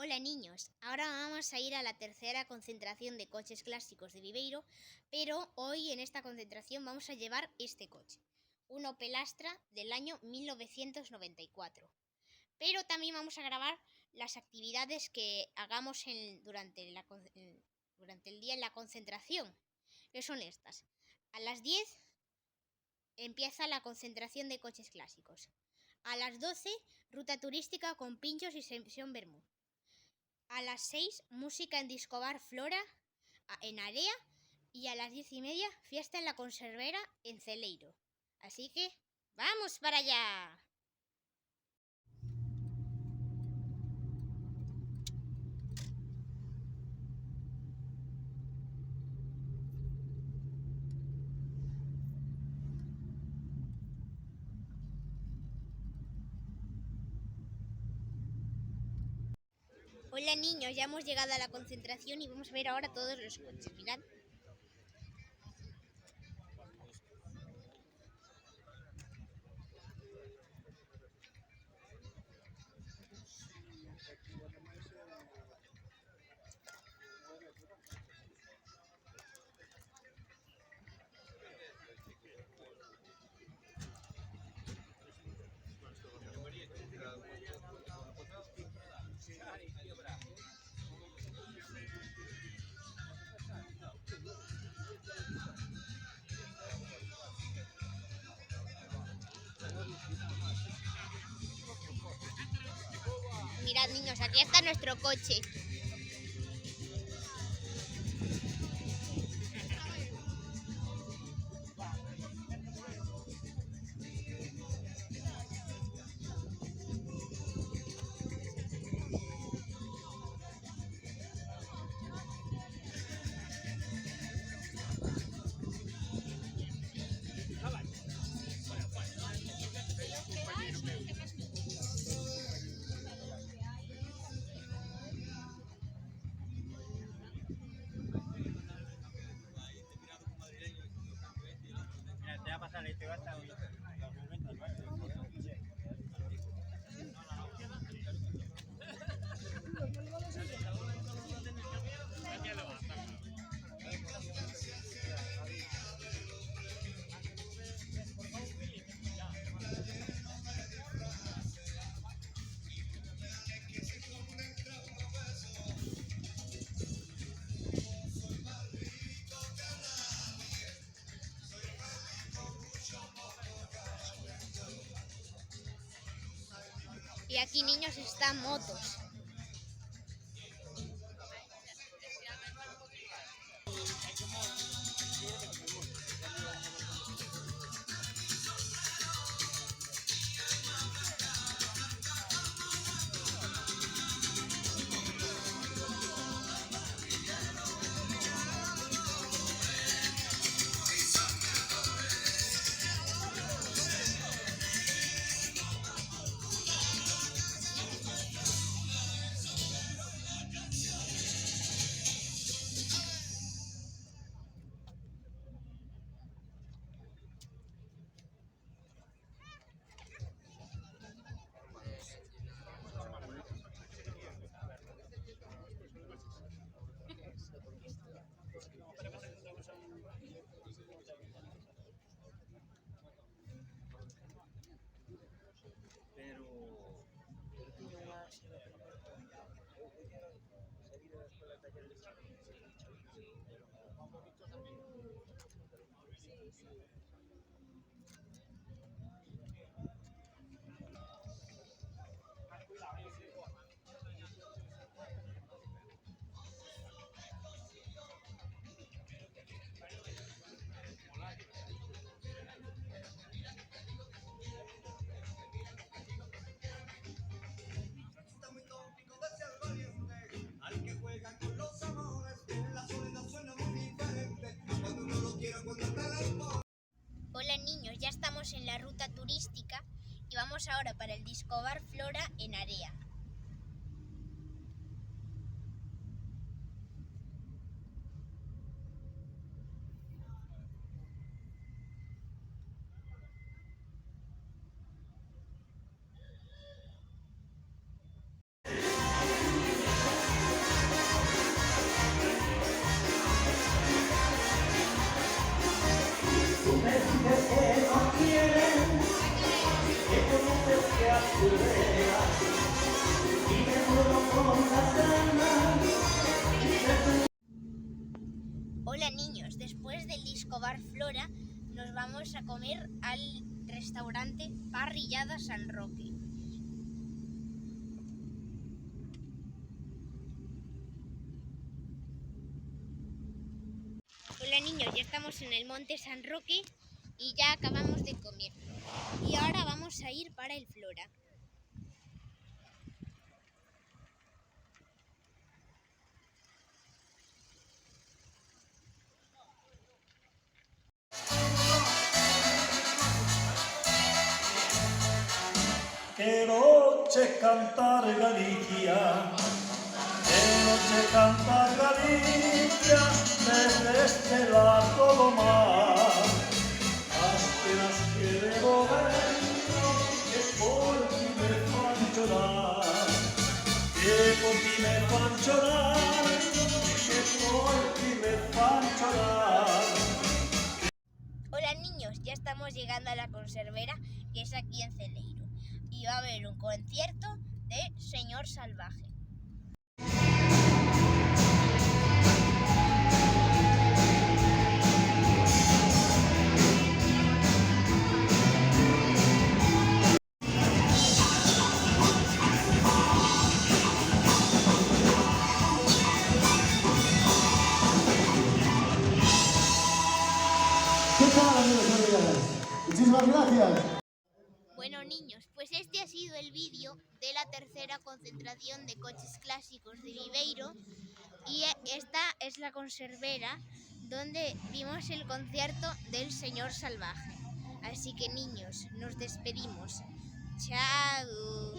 Hola niños, ahora vamos a ir a la tercera concentración de coches clásicos de Viveiro, pero hoy en esta concentración vamos a llevar este coche, un Opel Astra del año 1994. Pero también vamos a grabar las actividades que hagamos durante el día en la concentración, que son estas. A las 10 empieza la concentración de coches clásicos. A las 12, ruta turística con pinchos y sesión vermú. A las 6, música en Discobar Flora en Area. Y a las 10:30, fiesta en la conservera en Celeiro. Así que, ¡vamos para allá! Hola niños, ya hemos llegado a la concentración y vamos a ver ahora todos los coches. Mirad. Mirad niños, aquí está nuestro coche. Y aquí niños están motos. Hola niños, ya estamos en la ruta turística y vamos ahora para el Discobar Flora en Area. a comer al restaurante Parrillada San Roque. Hola niños, ya estamos en el Monte San Roque y ya acabamos de comer. Y ahora vamos a ir para el Flora. Che noche cantar Galicia, che noche cantar Galicia, desde este lado do mar. As penas que levo dentro, que por ti me fan chorar, que por ti me fan chorar, que por ti me fan chorar. Hola niños, ya estamos llegando a la conservera, que es aquí en Celeiro, y va a haber un concierto de Señor Salvaje. ¿Qué tal, amigos y amigas? Muchísimas gracias. Bueno niños, pues este ha sido el vídeo de la tercera concentración de coches clásicos de Viveiro y esta es la conservera donde vimos el concierto del Señor Salvaje. Así que niños, nos despedimos. Chao.